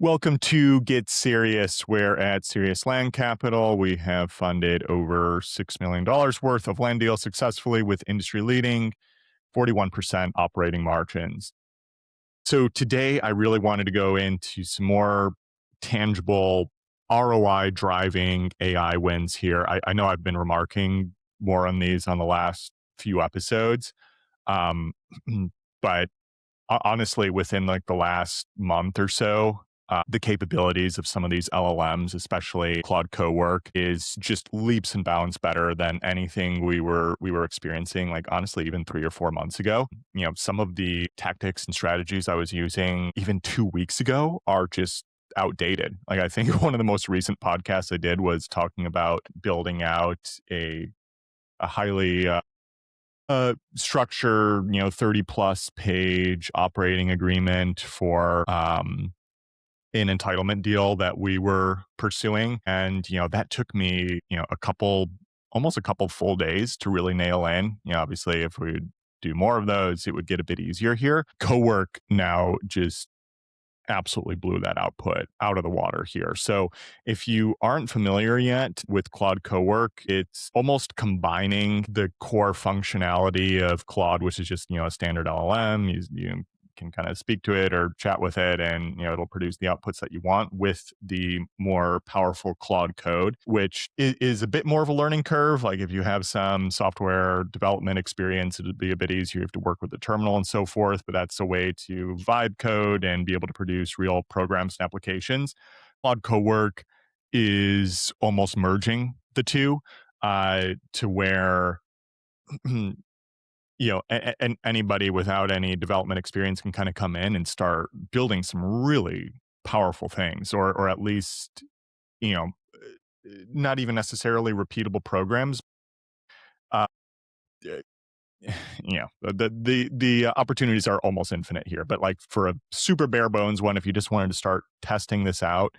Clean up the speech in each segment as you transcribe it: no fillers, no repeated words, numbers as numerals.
Welcome to Get Serious, where at Serious Land Capital, we have funded over $6 million worth of land deals successfully with industry leading 41% operating margins. So today, I really wanted to go into some more tangible ROI driving AI wins here. I know I've been remarking more on these on the last few episodes, um, but honestly, within like the last month or so, the capabilities of some of these LLMs, especially Claude Cowork, is just leaps and bounds better than anything we were experiencing. Like honestly, even 3 or 4 months ago, some of the tactics and strategies I was using even 2 weeks ago are just outdated. Like I think one of the most recent podcasts I did was talking about building out a highly structure, 30 plus page operating agreement for an entitlement deal that we were pursuing. And, that took me, almost a couple full days to really nail in. Obviously, if we would do more of those, it would get a bit easier here. Cowork now just absolutely blew that output out of the water here. So if you aren't familiar yet with Claude Cowork, it's almost combining the core functionality of Claude, which is just, a standard LLM. You can kind of speak to it or chat with it and it'll produce the outputs that you want with the more powerful Claude code, which is a bit more of a learning curve. Like if you have some software development experience, it'd be a bit easier. You have to work with the terminal and so forth, but that's a way to vibe code and be able to produce real programs and applications. Claude Cowork is almost merging the two to where and anybody without any development experience can kind of come in and start building some really powerful things, or at least you know not even necessarily repeatable programs. uh, uh, the opportunities are almost infinite here, but like for a super bare bones one, if you just wanted to start testing this out,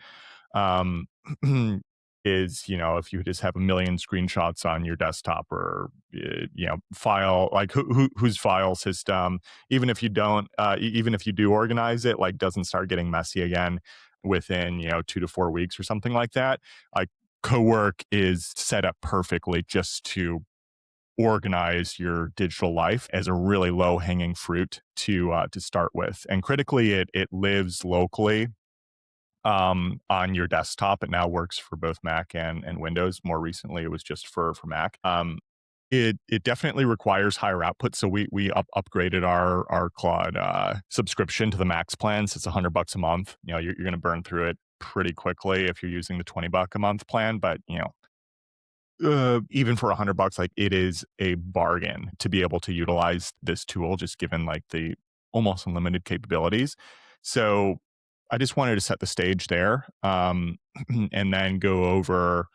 um, is if you just have a million screenshots on your desktop, or file, like whose file system, even if you don't, even if you do organize it, like doesn't start getting messy again within 2 to 4 weeks or something like that. Like Cowork is set up perfectly just to organize your digital life as a really low hanging fruit to start with. And critically, it lives locally on your desktop. It now works for both Mac and Windows. More recently, it was just for Mac. It definitely requires higher output, so we upgraded our Claude subscription to the Max plan. So it's $100 a month. You're going to burn through it pretty quickly if you're using the $20 a month plan. But even for $100, like it is a bargain to be able to utilize this tool, just given like the almost unlimited capabilities. So I just wanted to set the stage there, and then go over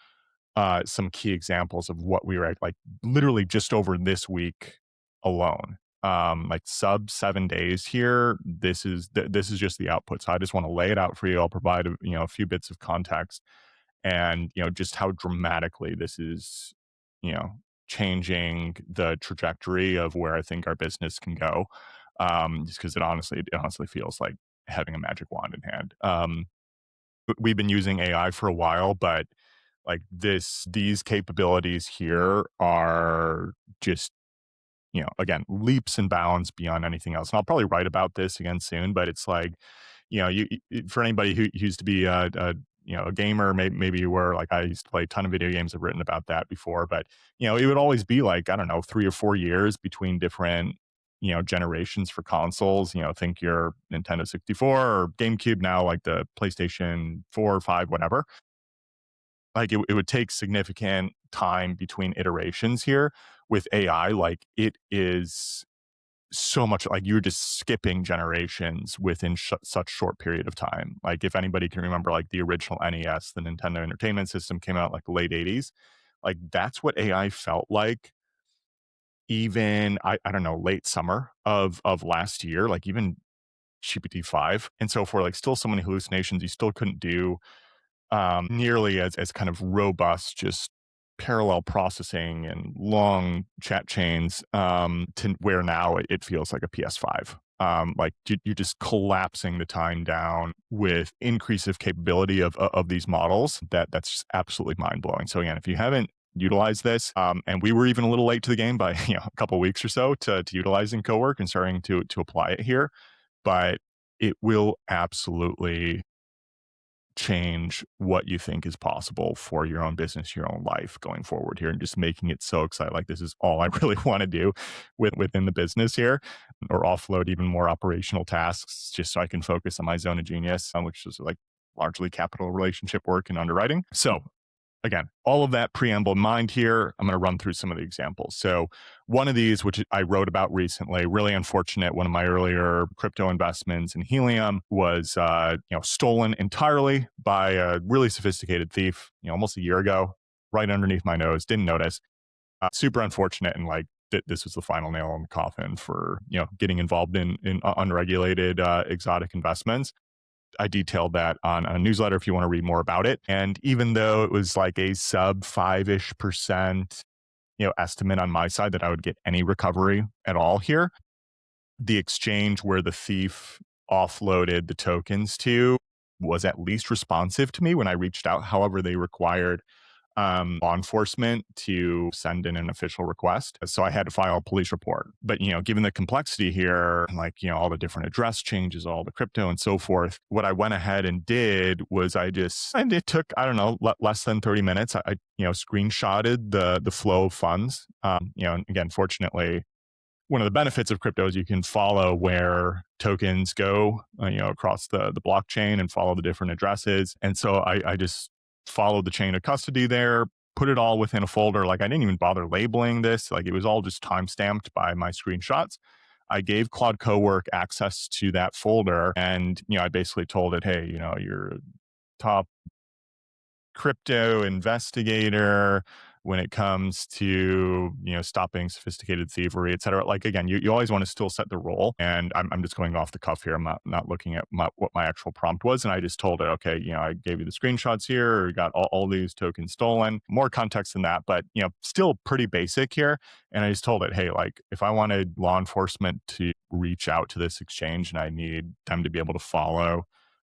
some key examples of what we were like literally just over this week alone. Like sub 7 days here. This is just the output. So I just want to lay it out for you. I'll provide a few bits of context, and just how dramatically this is you know changing the trajectory of where I think our business can go, just because it honestly feels like having a magic wand in hand. We've been using AI for a while, but like these capabilities here are just again, leaps and bounds beyond anything else. And I'll probably write about this again soon, but it's like, for anybody who used to be a gamer, maybe you were, like I used to play a ton of video games. I've written about that before, but it would always be like, I don't know, 3 or 4 years between different generations for consoles. Think your Nintendo 64 or GameCube, now like the PlayStation 4 or 5, whatever. Like it would take significant time between iterations here. With AI, like it is so much, like you're just skipping generations within such short period of time. Like if anybody can remember, like the original NES, the Nintendo Entertainment System, came out like the late 80s. Like that's what AI felt like, even I don't know, late summer of last year, like even GPT-5. And so for like still so many hallucinations, you still couldn't do nearly as kind of robust, just parallel processing and long chat chains, to where now it feels like a PS5. Like you're just collapsing the time down with increase of capability of these models. That's just absolutely mind blowing. So again, if you haven't utilized this, and we were even a little late to the game by a couple of weeks or so to utilizing Cowork and starting to apply it here, but it will absolutely change what you think is possible for your own business, your own life going forward here, and just making it so exciting. Like this is all I really want to do within the business here, or offload even more operational tasks just so I can focus on my zone of genius, which is like largely capital relationship work and underwriting. So again, all of that preamble in mind here, I'm going to run through some of the examples. So one of these, which I wrote about recently, really unfortunate, one of my earlier crypto investments in Helium was, stolen entirely by a really sophisticated thief, almost a year ago, right underneath my nose, didn't notice. Super unfortunate. And like, this was the final nail in the coffin for, getting involved in unregulated, exotic investments. I detailed that on a newsletter if you want to read more about it. And even though it was like a sub 5-ish%, estimate on my side that I would get any recovery at all here, the exchange where the thief offloaded the tokens to was at least responsive to me when I reached out. However, they required law enforcement to send in an official request. So I had to file a police report. But, given the complexity here, like, all the different address changes, all the crypto and so forth, what I went ahead and did was and it took, I don't know, less than 30 minutes. I screenshotted the flow of funds. And again, fortunately, one of the benefits of crypto is you can follow where tokens go, across the blockchain and follow the different addresses. And so I just followed the chain of custody there, put it all within a folder. Like I didn't even bother labeling this. Like it was all just time stamped by my screenshots. I gave Claude Cowork access to that folder, and I basically told it, hey, you're top crypto investigator when it comes to stopping sophisticated thievery, et cetera. Like again, you always want to still set the role, and I'm just going off the cuff here. I'm not looking at what my actual prompt was, and I just told it, okay, I gave you the screenshots here, or got all these tokens stolen. More context than that, but still pretty basic here. And I just told it, hey, like if I wanted law enforcement to reach out to this exchange and I need them to be able to follow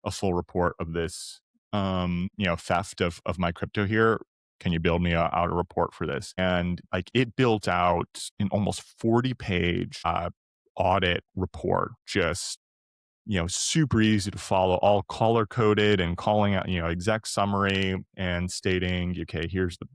a full report of this theft of my crypto here, can you build me out a report for this? And like it built out an almost 40-page audit report, just super easy to follow, all color coded and calling out exec summary and stating, okay, here's the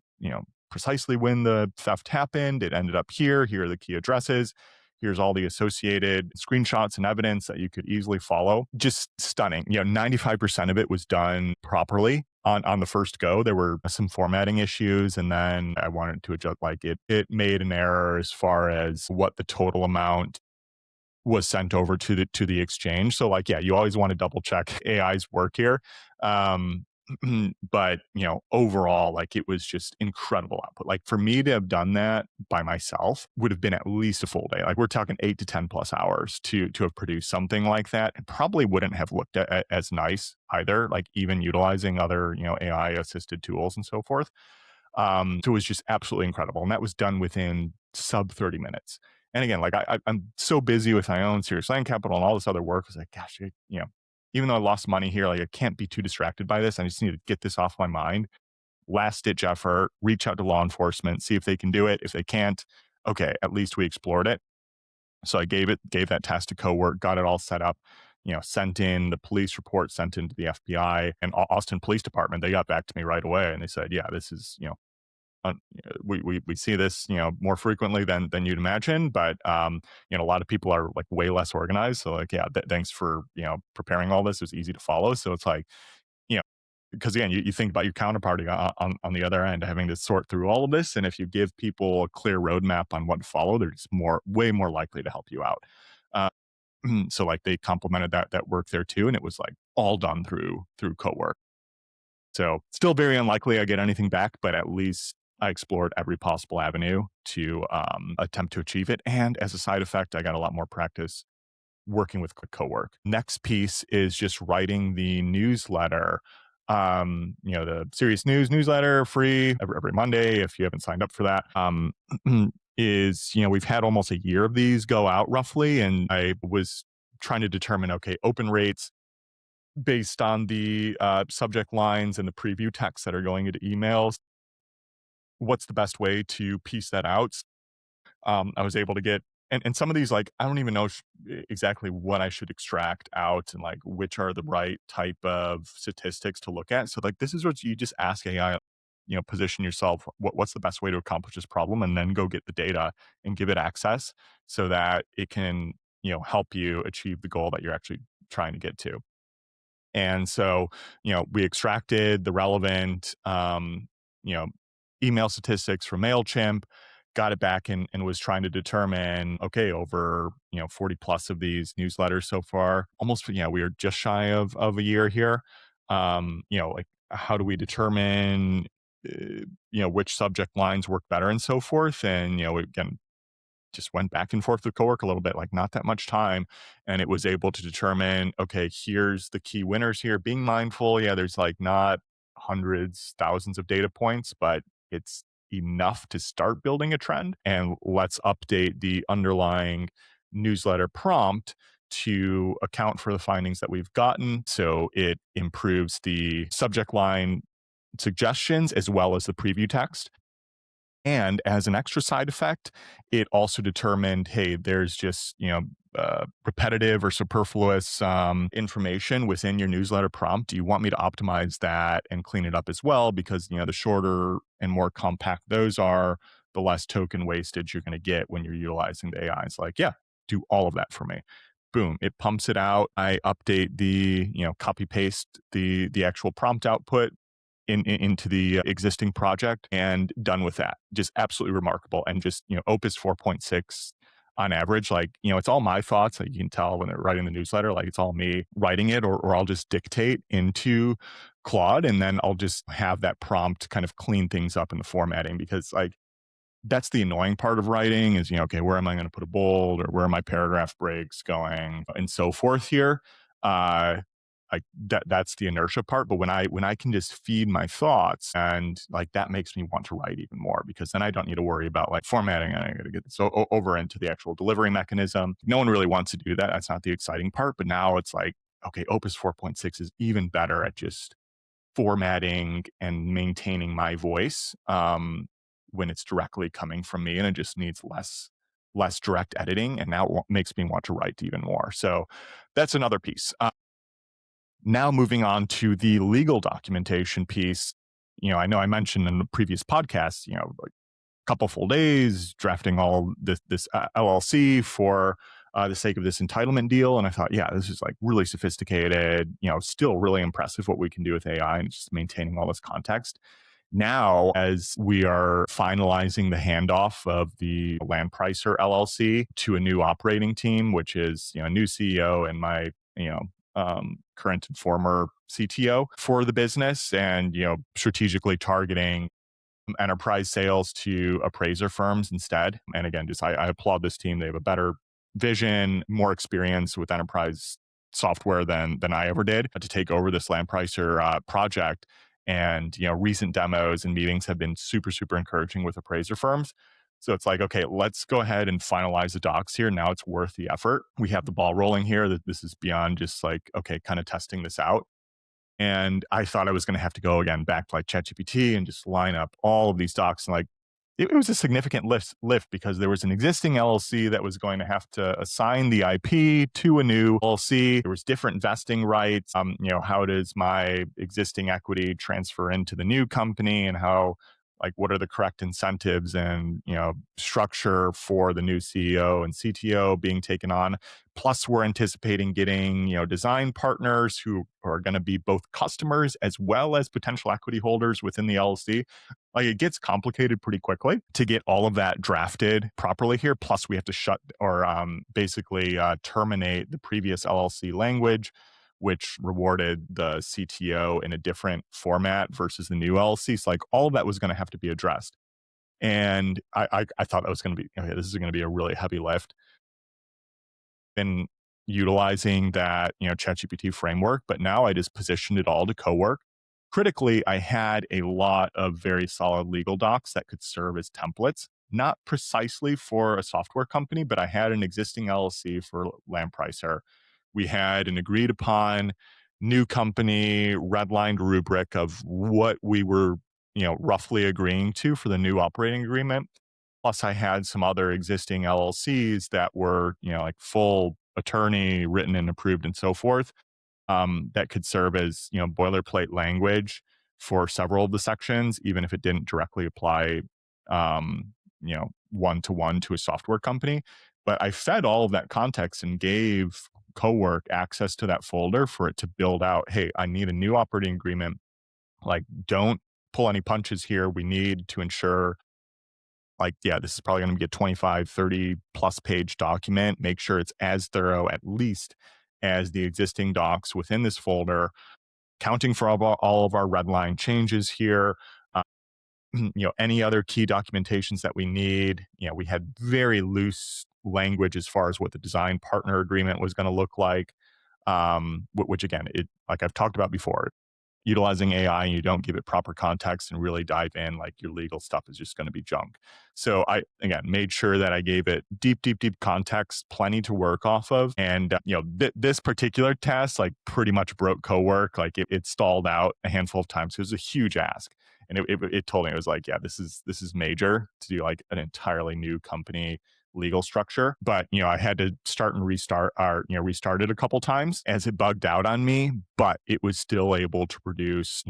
precisely when the theft happened, it ended up here are the key addresses, here's all the associated screenshots and evidence that you could easily follow. Just stunning. 95% of it was done properly on the first go. There were some formatting issues, and then I wanted to adjust, like it made an error as far as what the total amount was sent over to the exchange. So like, yeah, you always want to double check AI's work here. But overall, like it was just incredible output. Like for me to have done that by myself would have been at least a full day. Like we're talking 8 to 10 plus hours to have produced something like that. It probably wouldn't have looked as nice either, like even utilizing other AI assisted tools and so forth. So it was just absolutely incredible. And that was done within sub 30 minutes. And again, like I'm so busy with my own Serious Land Capital and all this other work. I was like, gosh, even though I lost money here, like I can't be too distracted by this. I just need to get this off my mind. Last ditch effort, reach out to law enforcement, see if they can do it. If they can't, okay, at least we explored it. So I gave that task to Cowork, got it all set up, sent in the police report, sent into the FBI and Austin Police Department. They got back to me right away and they said, yeah, this is, we see this more frequently than you'd imagine, but a lot of people are like way less organized. So like, yeah, thanks for preparing all this. It was easy to follow. So it's like, because again, you think about your counterparty on the other end, having to sort through all of this, and if you give people a clear roadmap on what to follow, they're just way more likely to help you out. Uh, so like they complemented that work there too, and it was like all done through Cowork. So still very unlikely I get anything back, but at least I explored every possible avenue to attempt to achieve it. And as a side effect, I got a lot more practice working with Cowork. Next piece is just writing the newsletter. The Serious News newsletter, free every Monday if you haven't signed up for that. Is we've had almost a year of these go out roughly, and I was trying to determine, okay, open rates based on the subject lines and the preview text that are going into emails. What's the best way to piece that out? I was able to get, and some of these, like, I don't even know exactly what I should extract out and like which are the right type of statistics to look at. So like this is what you just ask AI, position yourself. What's the best way to accomplish this problem, and then go get the data and give it access so that it can help you achieve the goal that you're actually trying to get to. And so, we extracted the relevant, you know, email statistics from MailChimp, got it back and was trying to determine, okay, over, 40 plus of these newsletters so far, almost, we are just shy of a year here. Like how do we determine, which subject lines work better and so forth. And, again, just went back and forth with Cowork a little bit, like not that much time. And it was able to determine, okay, here's the key winners here. Being mindful, yeah, there's like not hundreds, thousands of data points, but it's enough to start building a trend. And let's update the underlying newsletter prompt to account for the findings that we've gotten. So it improves the subject line suggestions as well as the preview text. And as an extra side effect, it also determined, hey, there's just, repetitive or superfluous information within your newsletter prompt. Do you want me to optimize that and clean it up as well? Because, the shorter and more compact those are, the less token wastage you're going to get when you're utilizing the AI. It's like, yeah, do all of that for me. Boom, it pumps it out. I update the, copy paste the actual prompt output into the existing project and done with that. Just absolutely remarkable. And just, Opus 4.6 on average, like, it's all my thoughts. Like you can tell when they're writing the newsletter, like it's all me writing it, or I'll just dictate into Claude and then I'll just have that prompt kind of clean things up in the formatting, because like that's the annoying part of writing is, okay, where am I going to put a bold, or where are my paragraph breaks going and so forth here. Like that's the inertia part. But when I can just feed my thoughts, and like that makes me want to write even more, because then I don't need to worry about like formatting, and I got to get this over into the actual delivery mechanism. No one really wants to do that. That's not the exciting part. But now it's like, okay, Opus 4.6 is even better at just formatting and maintaining my voice when it's directly coming from me, and it just needs less direct editing, and now it makes me want to write even more. So that's another piece. Now moving on to the legal documentation piece. I know I mentioned in the previous podcast, like a couple full days drafting all this LLC for the sake of this entitlement deal. And I thought, yeah, this is like really sophisticated, still really impressive what we can do with AI and just maintaining all this context. Now, as we are finalizing the handoff of the Land Pricer LLC to a new operating team, which is, a new CEO and my, current and former CTO for the business, and, strategically targeting enterprise sales to appraiser firms instead. And again, just I applaud this team. They have a better vision, more experience with enterprise software than I ever did to take over this Land Pricer project. And recent demos and meetings have been super, super encouraging with appraiser firms. So it's like, okay, let's go ahead and finalize the docs here. Now it's worth the effort. We have the ball rolling here. That this is beyond just like, okay, kind of testing this out. And I thought I was going to have to go again back to like ChatGPT and just line up all of these docs. And like, it was a significant lift because there was an existing LLC that was going to have to assign the IP to a new LLC. There was different vesting rights. How does my existing equity transfer into the new company, and how, like, what are the correct incentives and, structure for the new CEO and CTO being taken on? Plus, we're anticipating getting, design partners who are going to be both customers as well as potential equity holders within the LLC. Like, it gets complicated pretty quickly to get all of that drafted properly here. Plus, we have to shut or basically terminate the previous LLC language, which rewarded the CTO in a different format versus the new LLC. So like all of that was going to have to be addressed. And I thought that was going to be, okay, this is going to be a really heavy lift. Been utilizing that, ChatGPT framework, but now I just positioned it all to Cowork. Critically, I had a lot of very solid legal docs that could serve as templates, not precisely for a software company, but I had an existing LLC for Land Pricer We had an agreed upon new company redlined rubric of what we were, roughly agreeing to for the new operating agreement. Plus, I had some other existing LLCs that were, like full attorney written and approved and so forth, that could serve as, boilerplate language for several of the sections, even if it didn't directly apply, one to one to a software company. But I fed all of that context and gave Cowork access to that folder for it to build out. Hey, I need a new operating agreement. Like, don't pull any punches here. We need to ensure, like, yeah, this is probably going to be a 25, 30 plus page document. Make sure it's as thorough, at least, as the existing docs within this folder, counting for all of our red line changes here. Any other key documentations that we need. We had very loose language as far as what the design partner agreement was going to look like, which again, it, like I've talked about before, utilizing AI and you don't give it proper context and really dive in, like your legal stuff is just going to be junk. So I, again, made sure that I gave it deep, deep, deep context, plenty to work off of. And, this particular test, like, pretty much broke Cowork. Like, it stalled out a handful of times. It was a huge ask. And it told me, it was like, yeah, this is major to do like an entirely new company legal structure. But, I had to start and restart it a couple times as it bugged out on me, but it was still able to produce,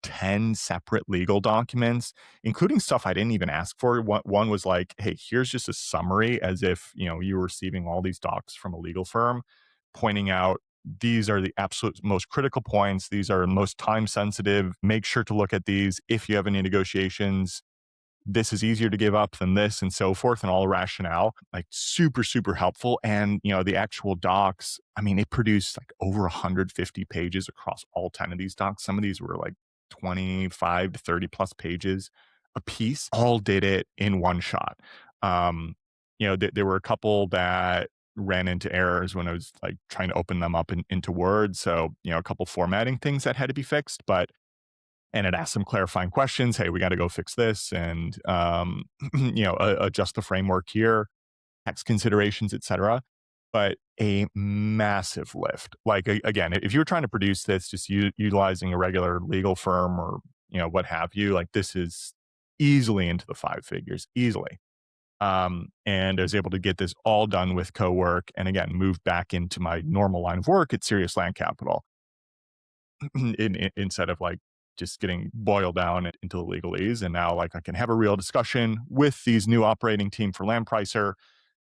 10 separate legal documents, including stuff I didn't even ask for. One was like, hey, here's just a summary, as if, you were receiving all these docs from a legal firm, pointing out these are the absolute most critical points. These are most time sensitive. Make sure to look at these if you have any negotiations. This is easier to give up than this, and so forth, and all the rationale, like super, super helpful. And, the actual docs, I mean, it produced like over 150 pages across all 10 of these docs. Some of these were like 25 to 30 plus pages a piece, all did it in one shot. There were a couple that ran into errors when I was like trying to open them up into Word. So, a couple formatting things that had to be fixed, and it asked some clarifying questions. Hey, we got to go fix this and, adjust the framework here, tax considerations, etc. But a massive lift. Like, again, if you were trying to produce this just utilizing a regular legal firm or, what have you, like, this is easily into the five figures, easily. And I was able to get this all done with Cowork, and again, move back into my normal line of work at Serious Land Capital. Instead of like just getting boiled down into the legalese. And now, like, I can have a real discussion with these new operating team for Land Pricer,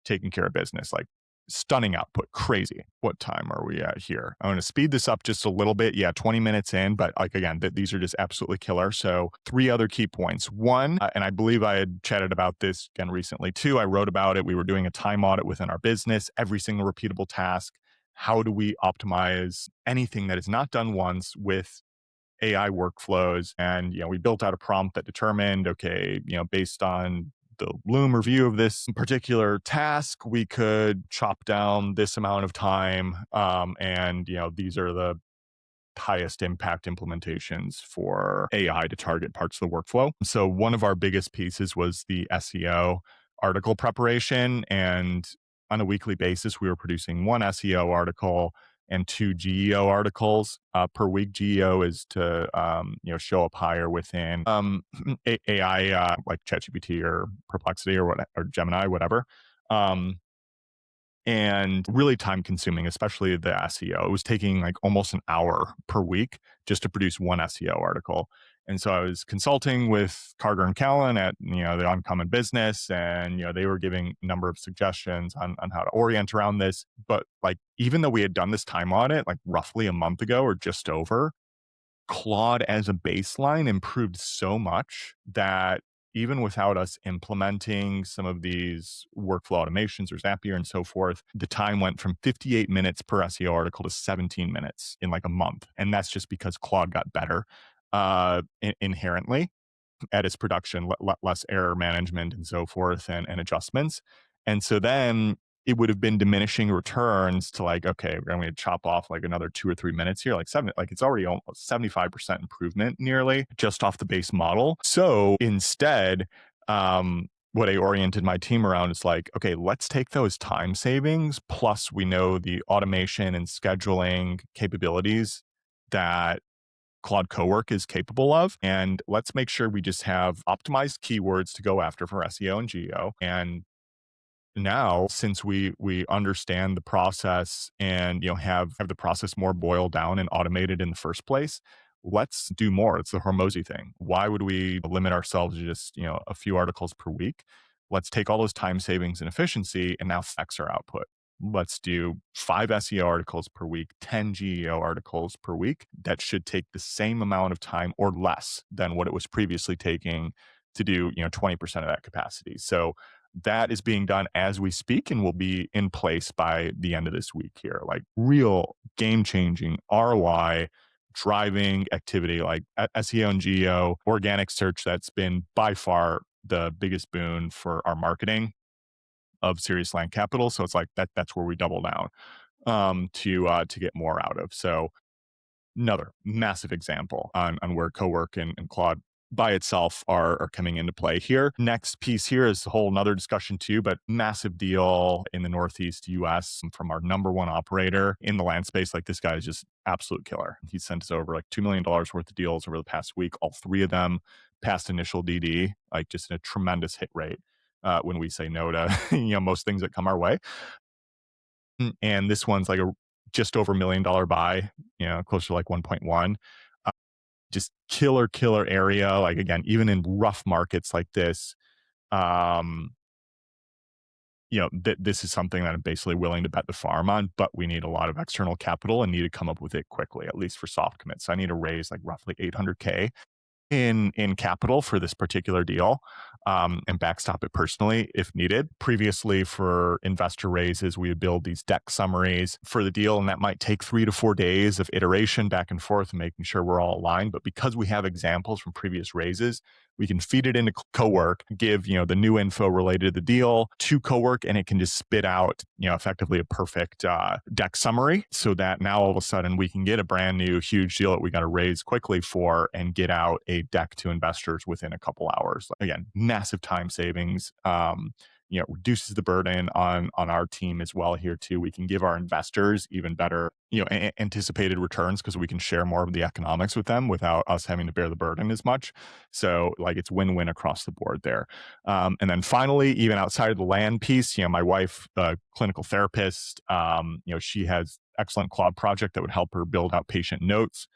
taking care of business. Like, stunning output, crazy. What time are we at here? I'm going to speed this up just a little bit. Yeah, 20 minutes in, but like, again, these are just absolutely killer. So 3 other key points. One, and I believe I had chatted about this again recently too. I wrote about it. We were doing a time audit within our business, every single repeatable task. How do we optimize anything that is not done once with AI workflows? And, we built out a prompt that determined, okay, based on the Loom review of this particular task, we could chop down this amount of time. And, these are the highest impact implementations for AI to target parts of the workflow. So one of our biggest pieces was the SEO article preparation. And on a weekly basis, we were producing 1 SEO article and 2 GEO articles per week. GEO is to show up higher within AI, like ChatGPT or Perplexity or Gemini, whatever. And really time consuming, especially the SEO. It was taking like almost an hour per week just to produce 1 SEO article. And so I was consulting with Carter and Callan at, the Uncommon Business, and, they were giving a number of suggestions on how to orient around this. But like, even though we had done this time audit like roughly a month ago or just over, Claude as a baseline improved so much that even without us implementing some of these workflow automations or Zapier and so forth, the time went from 58 minutes per SEO article to 17 minutes in like a month. And that's just because Claude got better inherently at its production, less error management and so forth, and adjustments. And so then it would have been diminishing returns to like, okay, we're going to chop off like another 2 or 3 minutes here, like it's already almost 75% improvement nearly just off the base model. So instead, what I oriented my team around is like, okay, let's take those time savings, plus we know the automation and scheduling capabilities that Claude Cowork is capable of. And let's make sure we just have optimized keywords to go after for SEO and GEO. And now, since we understand the process and have the process more boiled down and automated in the first place, let's do more. It's the Hormozy thing. Why would we limit ourselves to just a few articles per week? Let's take all those time savings and efficiency and now flex our output. Let's do 5 SEO articles per week, 10 GEO articles per week. That should take the same amount of time or less than what it was previously taking to do 20% of that capacity. So that is being done as we speak and will be in place by the end of this week here. Like real game changing ROI driving activity like SEO and GEO, organic search. That's been by far the biggest boon for our marketing of Serious Land Capital. So it's like that's where we double down to get more out of. So another massive example on where Cowork and Claude by itself are coming into play here. Next piece here is a whole nother discussion too, but massive deal in the Northeast US from our number one operator in the land space. Like this guy is just absolute killer. He sent us over like $2 million worth of deals over the past week. All 3 of them passed initial DD, like just a tremendous hit rate when we say no to most things that come our way. And this one's like a just over $1 million buy, closer to like 1.1. Just killer area. Like again, even in rough markets like this, this is something that I'm basically willing to bet the farm on, but we need a lot of external capital and need to come up with it quickly, at least for soft commits. So I need to raise like roughly 800K in capital for this particular deal, and backstop it personally if needed. Previously, for investor raises, we would build these deck summaries for the deal, and that might take 3 to 4 days of iteration back and forth and making sure we're all aligned. But because we have examples from previous raises, we can feed it into Cowork, give the new info related to the deal to Cowork, and it can just spit out effectively a perfect deck summary, so that now all of a sudden we can get a brand new huge deal that we got to raise quickly for and get out a deck to investors within a couple hours. Again, massive time savings. Reduces the burden on our team as well here too. We can give our investors even better, anticipated returns because we can share more of the economics with them without us having to bear the burden as much. So like it's win-win across the board there. And then finally, even outside of the land piece, my wife, clinical therapist, she has excellent Claude project that would help her build out patient notes.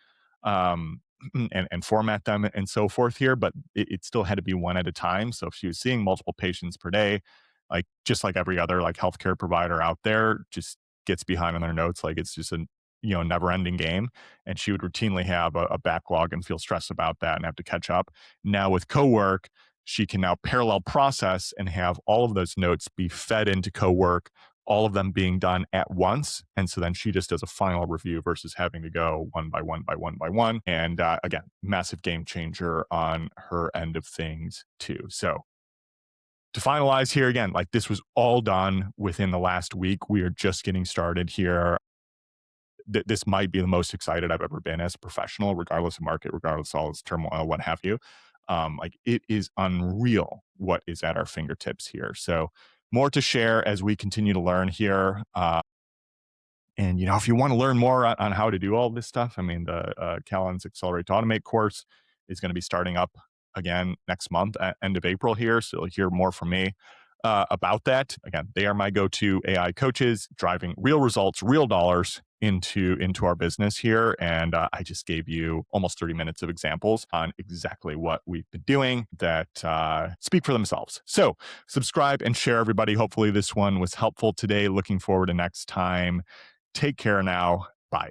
And format them and so forth here, but it still had to be one at a time. So if she was seeing multiple patients per day, like just like every other like healthcare provider out there, just gets behind on their notes. Like it's just a never ending game. And she would routinely have a backlog and feel stressed about that and have to catch up. Now with Cowork, she can now parallel process and have all of those notes be fed into Cowork, all of them being done at once. And so then she just does a final review versus having to go one by one by one by one. And again, massive game changer on her end of things too. So to finalize here again, like this was all done within the last week. We are just getting started here. This might be the most excited I've ever been as a professional, regardless of market, regardless of all this turmoil, what have you. Like it is unreal what is at our fingertips here. So more to share as we continue to learn here. And if you want to learn more on how to do all this stuff, I mean, the Callan's Accelerate to Automate course is going to be starting up again next month at end of April here. So you'll hear more from me about that. Again, they are my go-to AI coaches, driving real results, real dollars into our business here. And I just gave you almost 30 minutes of examples on exactly what we've been doing that speak for themselves. So subscribe and share, everybody. Hopefully this one was helpful today. Looking forward to next time. Take care now. Bye.